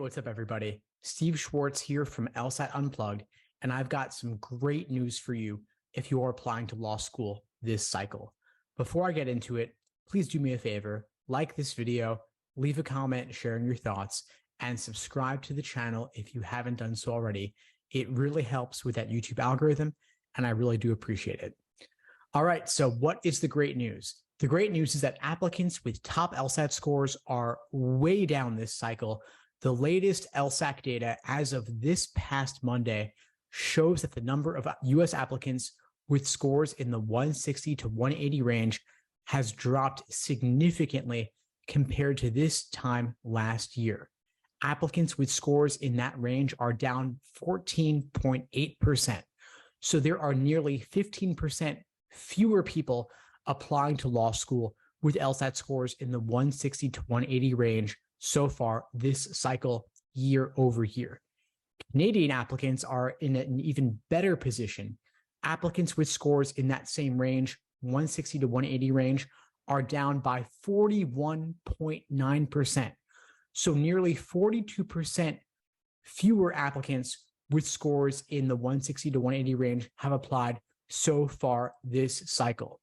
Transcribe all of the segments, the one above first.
what's up, everybody? Steve Schwartz here from LSAT Unplugged, and I've got some great news for you if you are applying to law school this cycle. Before I get into it, please do me a favor, like this video, leave a comment sharing your thoughts, and subscribe to the channel if you haven't done so already. It really helps with that YouTube algorithm, and I really do appreciate it. All right, so what is the great news? The great news is that applicants with top LSAT scores are way down this cycle. The latest LSAC data as of this past Monday shows that the number of U.S. applicants with scores in the 160 to 180 range has dropped significantly compared to this time last year. Applicants with scores in that range are down 14.8%. So there are nearly 15% fewer people applying to law school with LSAT scores in the 160 to 180 range so far this cycle, year over year. Canadian applicants are in an even better position. Applicants with scores in that same range, 160 to 180 range, are down by 41.9%. So nearly 42% fewer applicants with scores in the 160 to 180 range have applied so far this cycle.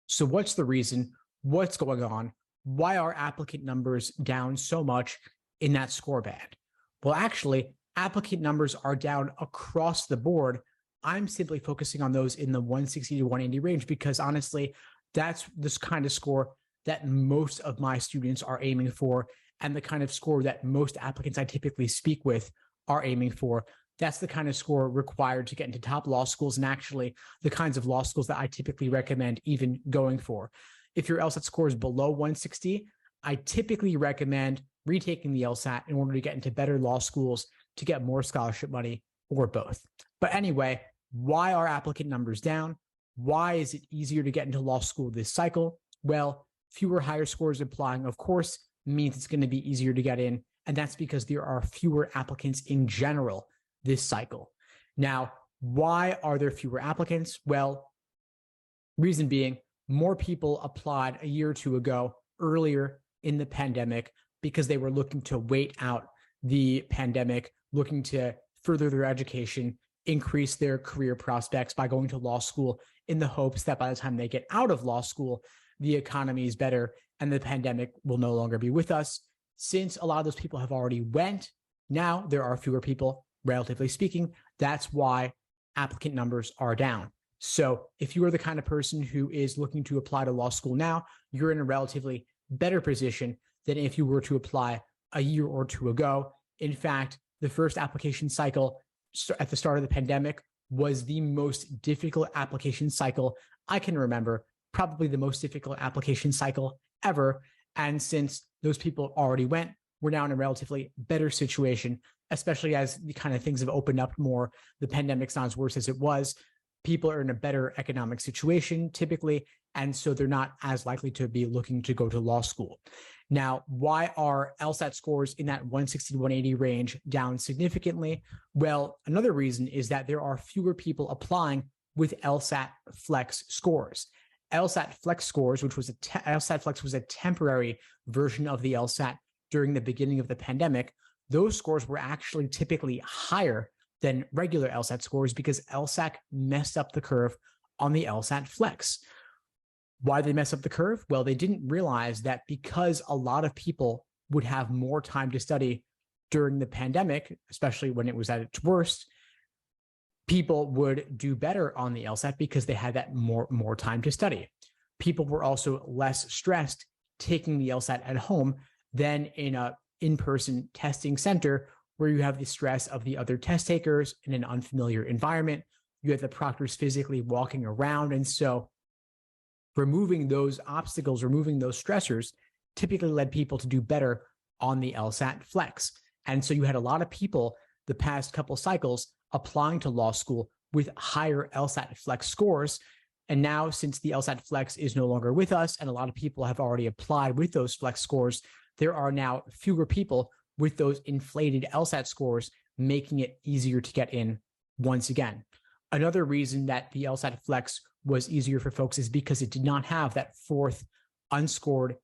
So what's the reason? What's going on? Why are applicant numbers down so much in that score band? Well, actually, applicant numbers are down across the board. I'm simply focusing on those in the 160 to 180 range because honestly, that's this kind of score that most of my students are aiming for and the kind of score that most applicants I typically speak with are aiming for. That's the kind of score required to get into top law schools and actually the kinds of law schools that I typically recommend even going for. If your LSAT score is below 160, I typically recommend retaking the LSAT in order to get into better law schools to get more scholarship money or both. But anyway, why are applicant numbers down? Why is it easier to get into law school this cycle? Well, fewer higher scores applying, of course, means it's going to be easier to get in. And that's because there are fewer applicants in general this cycle. Now, why are there fewer applicants? Well, reason being, more people applied a year or two ago earlier in the pandemic because they were looking to wait out the pandemic, looking to further their education, increase their career prospects by going to law school in the hopes that by the time they get out of law school, the economy is better and the pandemic will no longer be with us. Since a lot of those people have already went, now there are fewer people, relatively speaking. That's why applicant numbers are down. So if you are the kind of person who is looking to apply to law school now, you're in a relatively better position than if you were to apply a year or two ago. In fact, the first application cycle at the start of the pandemic was the most difficult application cycle I can remember, probably the most difficult application cycle ever. And since those people already went, we're now in a relatively better situation, especially as the kind of things have opened up more. The pandemic's not as worse as it was. People are in a better economic situation typically, and so they're not as likely to be looking to go to law school. Now, why are LSAT scores in that 160 to 180 range down significantly? Well, another reason is that there are fewer people applying with LSAT Flex scores. LSAT Flex scores, which was LSAT Flex was a temporary version of the LSAT during the beginning of the pandemic. Those scores were actually typically higher than regular LSAT scores because LSAC messed up the curve on the LSAT Flex. Why did they mess up the curve? Well, they didn't realize that because a lot of people would have more time to study during the pandemic, especially when it was at its worst, people would do better on the LSAT because they had that more time to study. People were also less stressed taking the LSAT at home than in a in-person testing center where you have the stress of the other test takers in an unfamiliar environment. You have the proctors physically walking around. And so removing those obstacles, removing those stressors typically led people to do better on the LSAT Flex. And so you had a lot of people the past couple cycles applying to law school with higher LSAT Flex scores. And now since the LSAT Flex is no longer with us and a lot of people have already applied with those Flex scores, there are now fewer people with those inflated LSAT scores, making it easier to get in once again. Another reason that the LSAT Flex was easier for folks is because it did not have that fourth unscored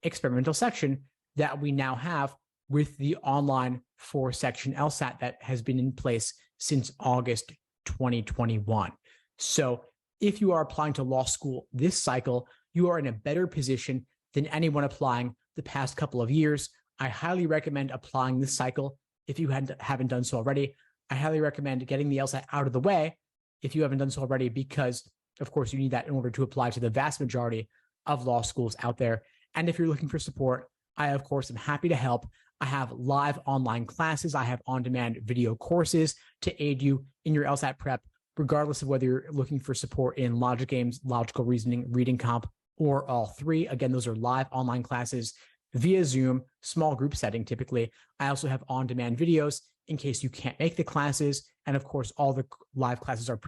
experimental section that we now have with the online 4-section LSAT that has been in place since August 2021. So if you are applying to law school this cycle, you are in a better position than anyone applying the past couple of years. I highly recommend applying this cycle if you haven't done so already. I highly recommend getting the LSAT out of the way if you haven't done so already, because of course you need that in order to apply to the vast majority of law schools out there. And if you're looking for support, I of course am happy to help. I have live online classes. I have on-demand video courses to aid you in your LSAT prep, regardless of whether you're looking for support in logic games, logical reasoning, reading comp, or all three. Again, those are live online classes via Zoom, small group setting typically. I also have on-demand videos in case you can't make the classes. And of course, all the live classes are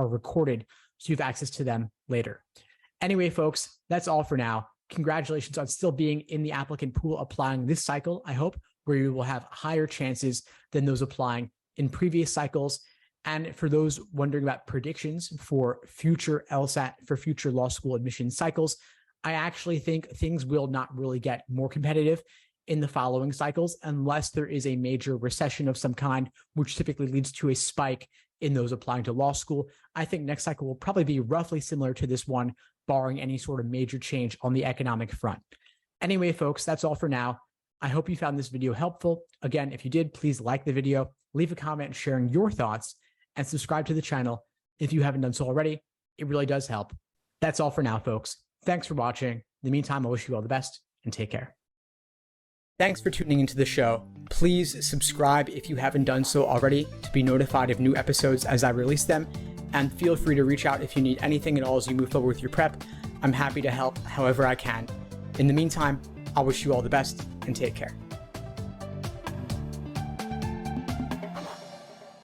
recorded, so you have access to them later. Anyway, folks, that's all for now. Congratulations on still being in the applicant pool applying this cycle, I hope, where you will have higher chances than those applying in previous cycles. And for those wondering about predictions for future LSAT, for future law school admission cycles, I actually think things will not really get more competitive in the following cycles unless there is a major recession of some kind, which typically leads to a spike in those applying to law school. I think next cycle will probably be roughly similar to this one, barring any sort of major change on the economic front. Anyway, folks, that's all for now. I hope you found this video helpful. Again, if you did, please like the video, leave a comment sharing your thoughts, and subscribe to the channel if you haven't done so already. It really does help. That's all for now, folks. Thanks for watching. In the meantime, I wish you all the best and take care. Thanks for tuning into the show. Please subscribe if you haven't done so already to be notified of new episodes as I release them. And feel free to reach out if you need anything at all as you move forward with your prep. I'm happy to help however I can. In the meantime, I wish you all the best and take care.